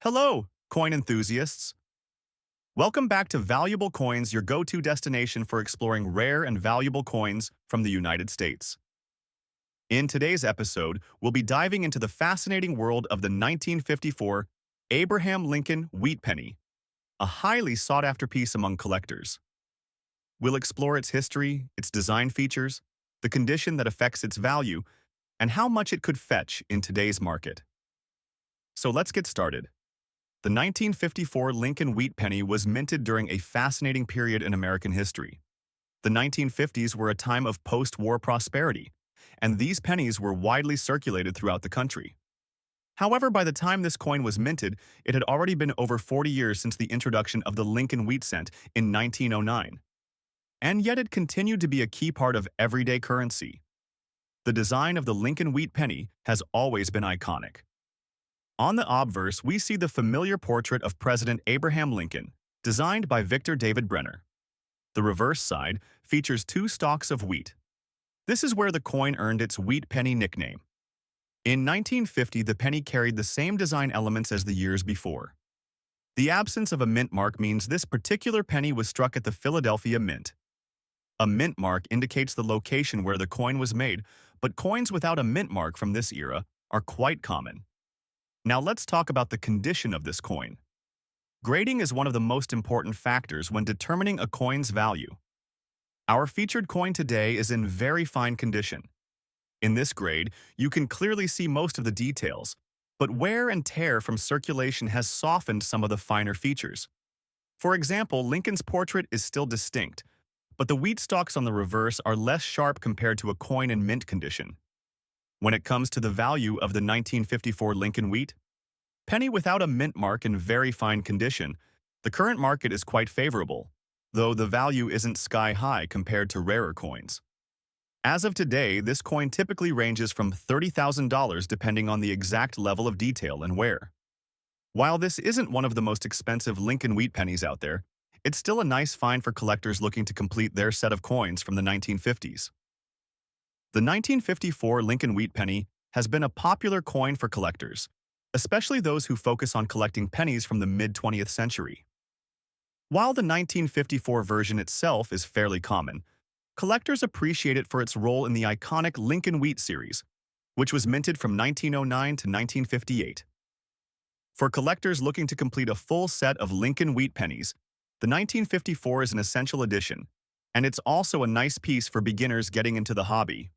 Hello, coin enthusiasts. Welcome back to Valuable Coins, your go-to destination for exploring rare and valuable coins from the United States. In today's episode, we'll be diving into the fascinating world of the 1954 Abraham Lincoln Wheat Penny, a highly sought-after piece among collectors. We'll explore its history, its design features, the condition that affects its value, and how much it could fetch in today's market. So let's get started. The 1954 Lincoln Wheat Penny was minted during a fascinating period in American history. The 1950s were a time of post-war prosperity, and these pennies were widely circulated throughout the country. However, by the time this coin was minted, it had already been over 40 years since the introduction of the Lincoln Wheat Cent in 1909. And yet it continued to be a key part of everyday currency. The design of the Lincoln Wheat Penny has always been iconic. On the obverse, we see the familiar portrait of President Abraham Lincoln, designed by Victor David Brenner. The reverse side features two stalks of wheat. This is where the coin earned its wheat penny nickname. In 1950, the penny carried the same design elements as the years before. The absence of a mint mark means this particular penny was struck at the Philadelphia Mint. A mint mark indicates the location where the coin was made, but coins without a mint mark from this era are quite common. Now let's talk about the condition of this coin. Grading is one of the most important factors when determining a coin's value. Our featured coin today is in very fine condition. In this grade, you can clearly see most of the details, but wear and tear from circulation has softened some of the finer features. For example, Lincoln's portrait is still distinct, but the wheat stalks on the reverse are less sharp compared to a coin in mint condition. When it comes to the value of the 1954 Lincoln Wheat Penny without a mint mark in very fine condition, the current market is quite favorable, though the value isn't sky-high compared to rarer coins. As of today, this coin typically ranges from $30,000 depending on the exact level of detail and wear. While this isn't one of the most expensive Lincoln Wheat pennies out there, it's still a nice find for collectors looking to complete their set of coins from the 1950s. The 1954 Lincoln Wheat Penny has been a popular coin for collectors, especially those who focus on collecting pennies from the mid-20th century. While the 1954 version itself is fairly common, collectors appreciate it for its role in the iconic Lincoln Wheat series, which was minted from 1909 to 1958. For collectors looking to complete a full set of Lincoln Wheat pennies, the 1954 is an essential addition, and it's also a nice piece for beginners getting into the hobby.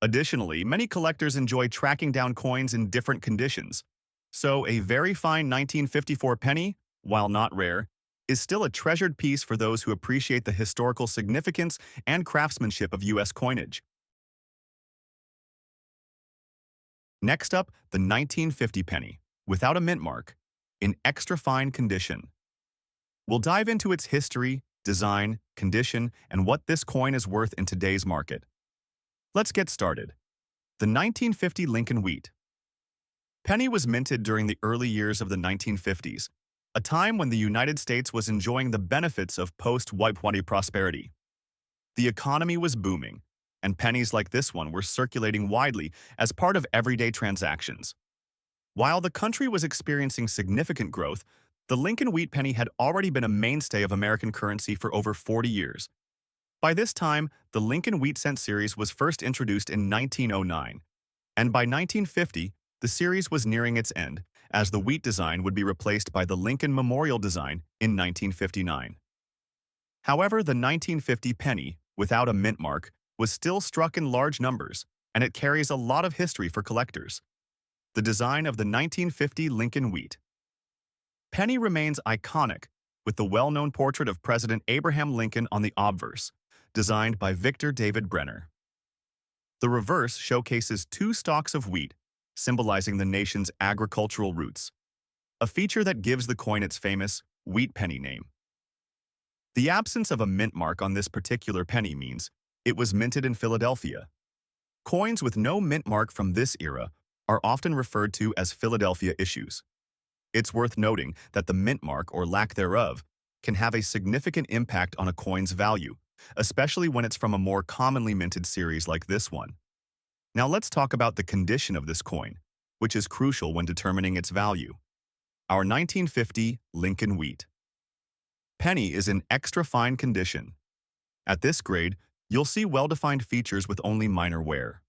Additionally, many collectors enjoy tracking down coins in different conditions, so a very fine 1954 penny, while not rare, is still a treasured piece for those who appreciate the historical significance and craftsmanship of U.S. coinage. Next up, the 1950 penny, without a mint mark, in extra fine condition. We'll dive into its history, design, condition, and what this coin is worth in today's market. Let's get started. The 1950 Lincoln Wheat Penny was minted during the early years of the 1950s, a time when the United States was enjoying the benefits of post-war prosperity. The economy was booming, and pennies like this one were circulating widely as part of everyday transactions. While the country was experiencing significant growth, the Lincoln Wheat Penny had already been a mainstay of American currency for over 40 years. By this time, the Lincoln Wheat Cent series was first introduced in 1909, and by 1950, the series was nearing its end, as the wheat design would be replaced by the Lincoln Memorial design in 1959. However, the 1950 penny, without a mint mark, was still struck in large numbers, and it carries a lot of history for collectors. The design of the 1950 Lincoln Wheat Penny remains iconic, with the well-known portrait of President Abraham Lincoln on the obverse, designed by Victor David Brenner. The reverse showcases two stalks of wheat, symbolizing the nation's agricultural roots, a feature that gives the coin its famous wheat penny name. The absence of a mint mark on this particular penny means it was minted in Philadelphia. Coins with no mint mark from this era are often referred to as Philadelphia issues. It's worth noting that the mint mark or lack thereof can have a significant impact on a coin's value, especially when it's from a more commonly minted series like this one. Now let's talk about the condition of this coin, which is crucial when determining its value. our 1950 Lincoln Wheat. Penny is in extra fine condition. At this grade, you'll see well-defined features with only minor wear.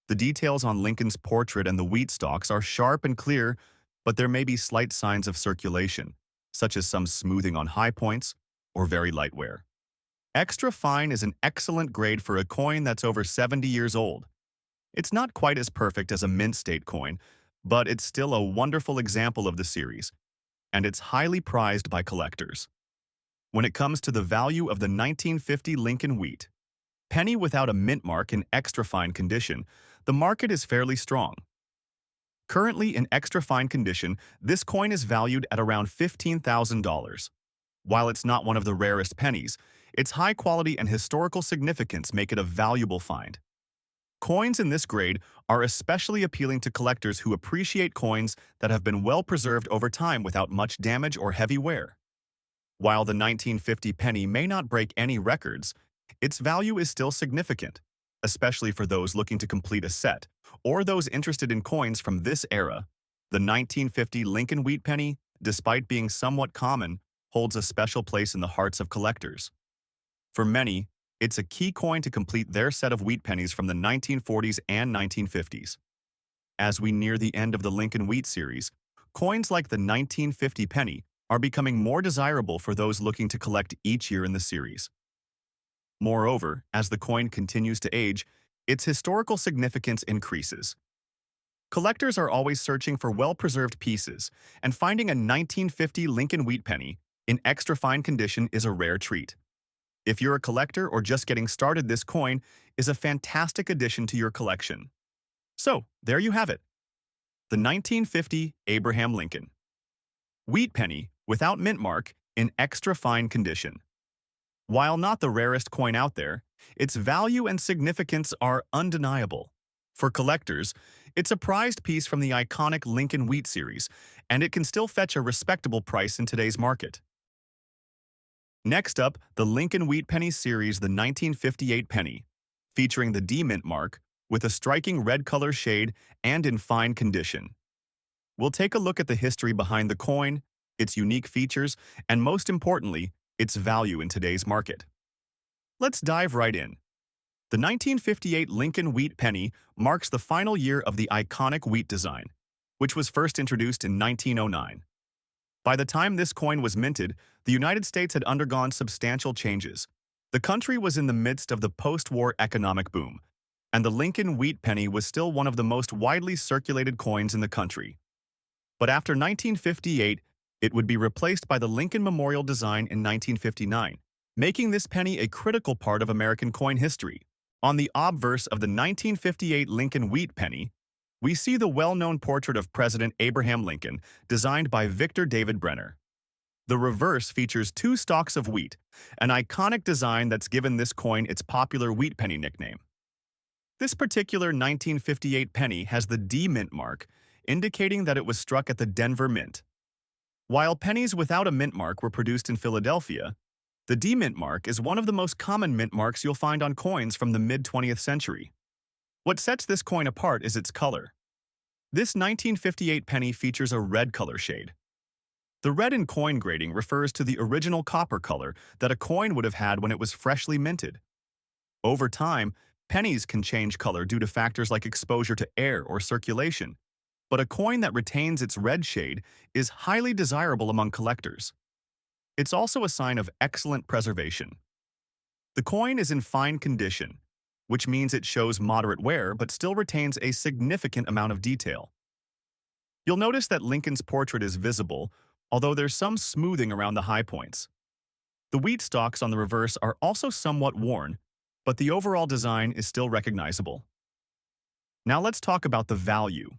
The details on Lincoln's portrait and the wheat stalks are sharp and clear, but there may be slight signs of circulation, such as some smoothing on high points or very light wear. Extra fine is an excellent grade for a coin that's over 70 years old. It's not quite as perfect as a mint state coin, but it's still a wonderful example of the series, and it's highly prized by collectors. When it comes to the value of the 1950 Lincoln Wheat, penny without a mint mark in extra fine condition, the market is fairly strong. Currently in extra fine condition, this coin is valued at around $15,000. While it's not one of the rarest pennies, its high quality and historical significance make it a valuable find. Coins in this grade are especially appealing to collectors who appreciate coins that have been well preserved over time without much damage or heavy wear. While the 1950 penny may not break any records, its value is still significant, especially for those looking to complete a set or those interested in coins from this era. The 1950 Lincoln Wheat penny, despite being somewhat common, holds a special place in the hearts of collectors. For many, it's a key coin to complete their set of wheat pennies from the 1940s and 1950s. As we near the end of the Lincoln Wheat series, coins like the 1950 penny are becoming more desirable for those looking to collect each year in the series. Moreover, as the coin continues to age, its historical significance increases. Collectors are always searching for well-preserved pieces, and finding a 1950 Lincoln Wheat penny in extra fine condition is a rare treat. If you're a collector or just getting started, this coin is a fantastic addition to your collection. So, there you have it. The 1950 Abraham Lincoln Wheat penny without mint mark in extra fine condition. While not the rarest coin out there, its value and significance are undeniable. For collectors, it's a prized piece from the iconic Lincoln Wheat series, and it can still fetch a respectable price in today's market. Next up, the Lincoln Wheat Penny series, the 1958 penny, featuring the D mint mark with a striking red color shade and in fine condition. We'll take a look at the history behind the coin, its unique features, and most importantly, its value in today's market. Let's dive right in. The 1958 Lincoln Wheat penny marks the final year of the iconic wheat design, which was first introduced in 1909. By the time this coin was minted, the United States had undergone substantial changes. The country was in the midst of the post-war economic boom, and the Lincoln Wheat penny was still one of the most widely circulated coins in the country. But after 1958, it would be replaced by the Lincoln Memorial design in 1959, making this penny a critical part of American coin history. On the obverse of the 1958 Lincoln Wheat penny, we see the well-known portrait of President Abraham Lincoln, designed by Victor David Brenner. The reverse features two stalks of wheat, an iconic design that's given this coin its popular wheat penny nickname. This particular 1958 penny has the D mint mark, indicating that it was struck at the Denver Mint. While pennies without a mint mark were produced in Philadelphia, the D mint mark is one of the most common mint marks you'll find on coins from the mid-20th century. What sets this coin apart is its color. This 1958 penny features a red color shade. The red in coin grading refers to the original copper color that a coin would have had when it was freshly minted. Over time, pennies can change color due to factors like exposure to air or circulation, but a coin that retains its red shade is highly desirable among collectors. It's also a sign of excellent preservation. The coin is in fine condition, which means it shows moderate wear but still retains a significant amount of detail. You'll notice that Lincoln's portrait is visible, although there's some smoothing around the high points. The wheat stalks on the reverse are also somewhat worn, but the overall design is still recognizable. Now let's talk about the value.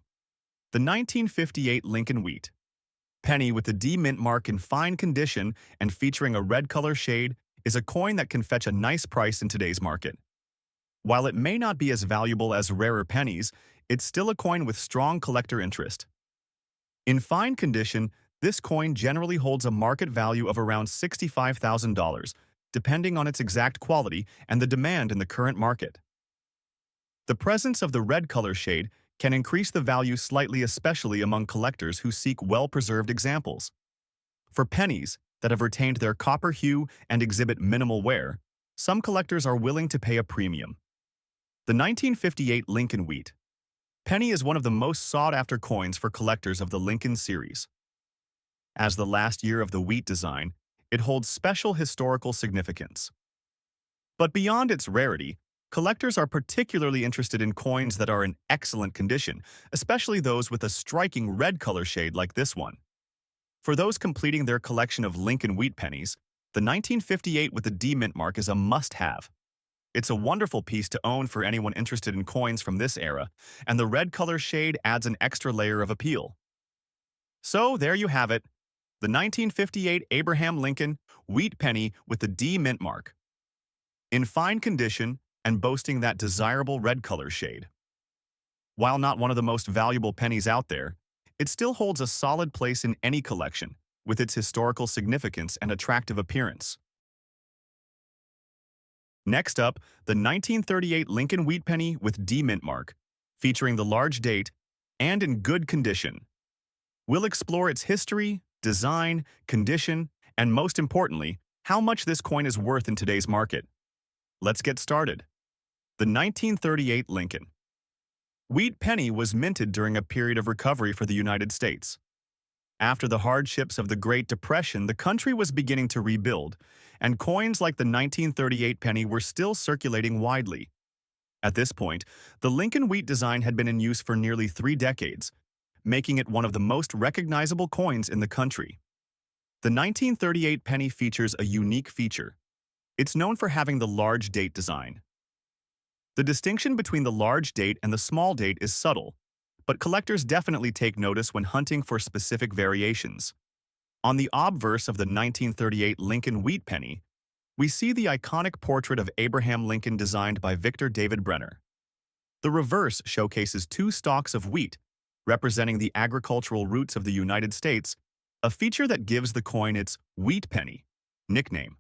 The 1958 Lincoln Wheat penny with the D mint mark in fine condition and featuring a red color shade is a coin that can fetch a nice price in today's market. While it may not be as valuable as rarer pennies, it's still a coin with strong collector interest. In fine condition, this coin generally holds a market value of around $65,000, depending on its exact quality and the demand in the current market. The presence of the red color shade can increase the value slightly, especially among collectors who seek well-preserved examples. For pennies that have retained their copper hue and exhibit minimal wear, some collectors are willing to pay a premium. The 1958 Lincoln Wheat penny is one of the most sought-after coins for collectors of the Lincoln series. As the last year of the wheat design, it holds special historical significance. But beyond its rarity, collectors are particularly interested in coins that are in excellent condition, especially those with a striking red color shade like this one. For those completing their collection of Lincoln Wheat pennies, the 1958 with the D mint mark is a must-have. It's a wonderful piece to own for anyone interested in coins from this era, and the red color shade adds an extra layer of appeal. So there you have it, the 1958 Abraham Lincoln Wheat penny with the D mint mark. In fine condition and boasting that desirable red color shade. While not one of the most valuable pennies out there, it still holds a solid place in any collection, with its historical significance and attractive appearance. Next up, the 1938 Lincoln Wheat penny with D mint mark, featuring the large date and in good condition. We'll explore its history, design, condition, and most importantly, how much this coin is worth in today's market. Let's get started. The 1938 Lincoln Wheat penny was minted during a period of recovery for the United States. After the hardships of the Great Depression, the country was beginning to rebuild, and coins like the 1938 penny were still circulating widely. At this point, the Lincoln Wheat design had been in use for nearly 3 decades, making it one of the most recognizable coins in the country. The 1938 penny features a unique feature. It's known for having the large date design. The distinction between the large date and the small date is subtle, but collectors definitely take notice when hunting for specific variations. On the obverse of the 1938 Lincoln Wheat penny, we see the iconic portrait of Abraham Lincoln designed by Victor David Brenner. The reverse showcases 2 stalks of wheat, representing the agricultural roots of the United States, a feature that gives the coin its wheat penny nickname.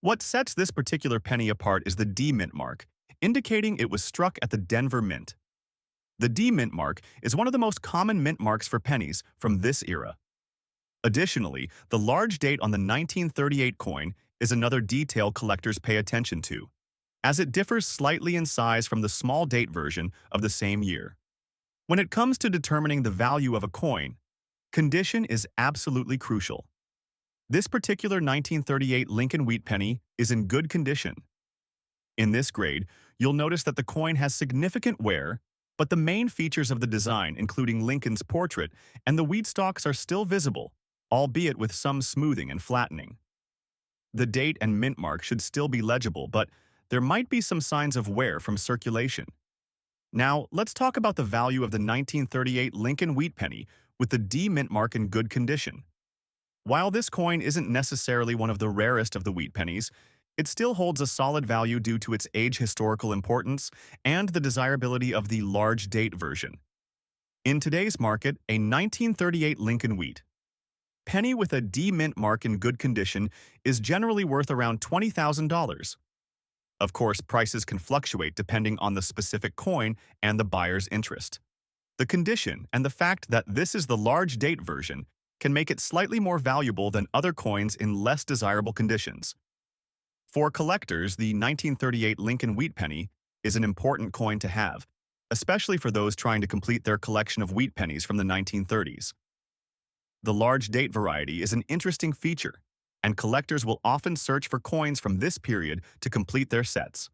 What sets this particular penny apart is the D mint mark, indicating it was struck at the Denver Mint. The D mint mark is one of the most common mint marks for pennies from this era. Additionally, the large date on the 1938 coin is another detail collectors pay attention to, as it differs slightly in size from the small date version of the same year. When it comes to determining the value of a coin, condition is absolutely crucial. This particular 1938 Lincoln Wheat penny is in good condition. In this grade, you'll notice that the coin has significant wear, but the main features of the design, including Lincoln's portrait and the wheat stalks, are still visible, albeit with some smoothing and flattening. The date and mint mark should still be legible, but there might be some signs of wear from circulation. Now, let's talk about the value of the 1938 Lincoln Wheat penny with the D mint mark in good condition. While this coin isn't necessarily one of the rarest of the wheat pennies, it still holds a solid value due to its age, historical importance, and the desirability of the large date version. In today's market, a 1938 Lincoln Wheat penny with a D mint mark in good condition is generally worth around $20,000. Of course, prices can fluctuate depending on the specific coin and the buyer's interest. The condition and the fact that this is the large date version can make it slightly more valuable than other coins in less desirable conditions. For collectors, the 1938 Lincoln Wheat penny is an important coin to have, especially for those trying to complete their collection of wheat pennies from the 1930s. The large date variety is an interesting feature, and collectors will often search for coins from this period to complete their sets.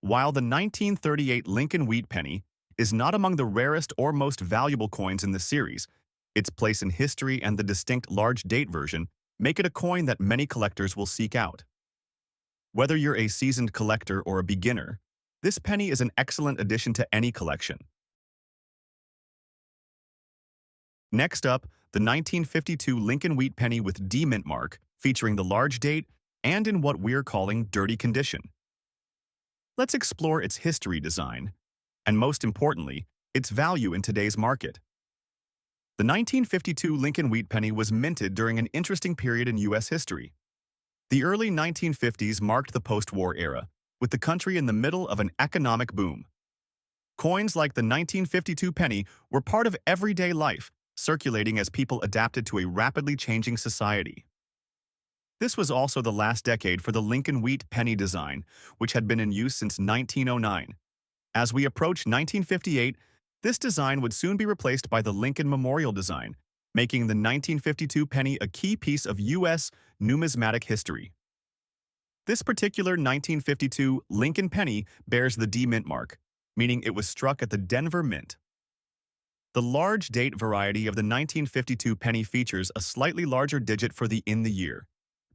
While the 1938 Lincoln Wheat penny is not among the rarest or most valuable coins in the series, its place in history and the distinct large date version make it a coin that many collectors will seek out. Whether you're a seasoned collector or a beginner, this penny is an excellent addition to any collection. Next up, the 1952 Lincoln Wheat penny with D mint mark, featuring the large date and in what we're calling dirty condition. Let's explore its history, design, and most importantly, its value in today's market. The 1952 Lincoln Wheat penny was minted during an interesting period in U.S. history. The early 1950s marked the post-war era, with the country in the middle of an economic boom. Coins like the 1952 penny were part of everyday life, circulating as people adapted to a rapidly changing society. This was also the last decade for the Lincoln Wheat penny design, which had been in use since 1909. As we approach 1958, this design would soon be replaced by the Lincoln Memorial design, making the 1952 penny a key piece of U.S. numismatic history. This particular 1952 Lincoln penny bears the D Mint mark, meaning it was struck at the Denver Mint. The large date variety of the 1952 penny features a slightly larger digit for the in the year,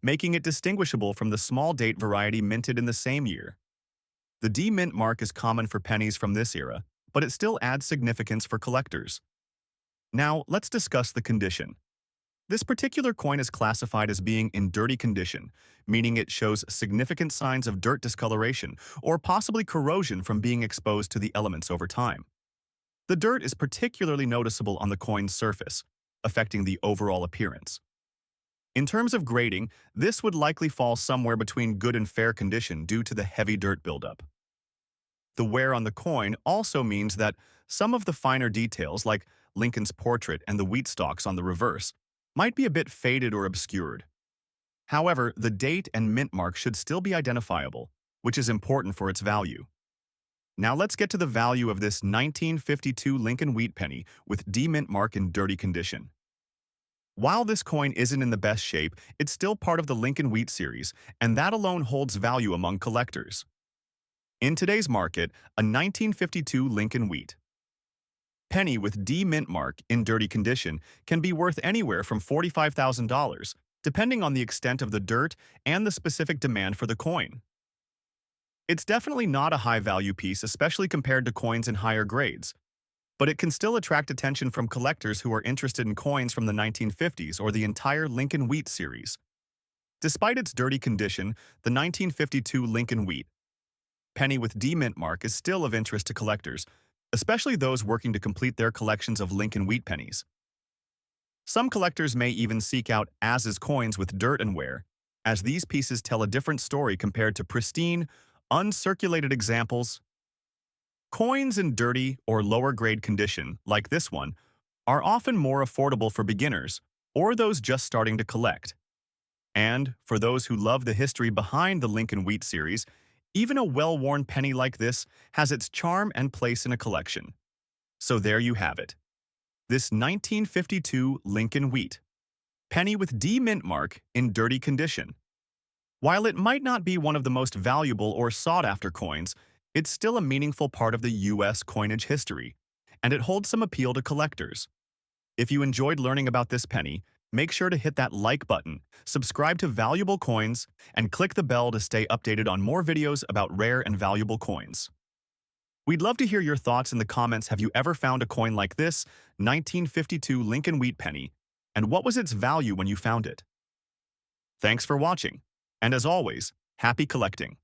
making it distinguishable from the small date variety minted in the same year. The D Mint mark is common for pennies from this era, but it still adds significance for collectors. Now, let's discuss the condition. This particular coin is classified as being in dirty condition, meaning it shows significant signs of dirt discoloration or possibly corrosion from being exposed to the elements over time. The dirt is particularly noticeable on the coin's surface, affecting the overall appearance. In terms of grading, this would likely fall somewhere between good and fair condition due to the heavy dirt buildup. The wear on the coin also means that some of the finer details, like Lincoln's portrait and the wheat stalks on the reverse, might be a bit faded or obscured. However, the date and mint mark should still be identifiable, which is important for its value. Now let's get to the value of this 1952 Lincoln Wheat penny with D Mint mark in dirty condition. While this coin isn't in the best shape, it's still part of the Lincoln Wheat series, and that alone holds value among collectors. In today's market, a 1952 Lincoln Wheat penny with D Mint mark in dirty condition can be worth anywhere from $45,000, depending on the extent of the dirt and the specific demand for the coin. It's definitely not a high-value piece, especially compared to coins in higher grades, but it can still attract attention from collectors who are interested in coins from the 1950s or the entire Lincoln Wheat series. Despite its dirty condition, the 1952 Lincoln Wheat penny with D Mint mark is still of interest to collectors, especially those working to complete their collections of Lincoln Wheat pennies. Some collectors may even seek out as-is coins with dirt and wear, as these pieces tell a different story compared to pristine, uncirculated examples. Coins in dirty or lower-grade condition, like this one, are often more affordable for beginners or those just starting to collect. And, for those who love the history behind the Lincoln Wheat series, even a well-worn penny like this has its charm and place in a collection. So there you have it. This 1952 Lincoln Wheat penny with D Mint mark in dirty condition. While it might not be one of the most valuable or sought-after coins, it's still a meaningful part of the U.S. coinage history, and it holds some appeal to collectors. If you enjoyed learning about this penny, make sure to hit that like button, subscribe to Valuable Coins, and click the bell to stay updated on more videos about rare and valuable coins. We'd love to hear your thoughts in the comments. Have you ever found a coin like this 1952 Lincoln Wheat penny, and what was its value when you found it? Thanks for watching, and as always, happy collecting!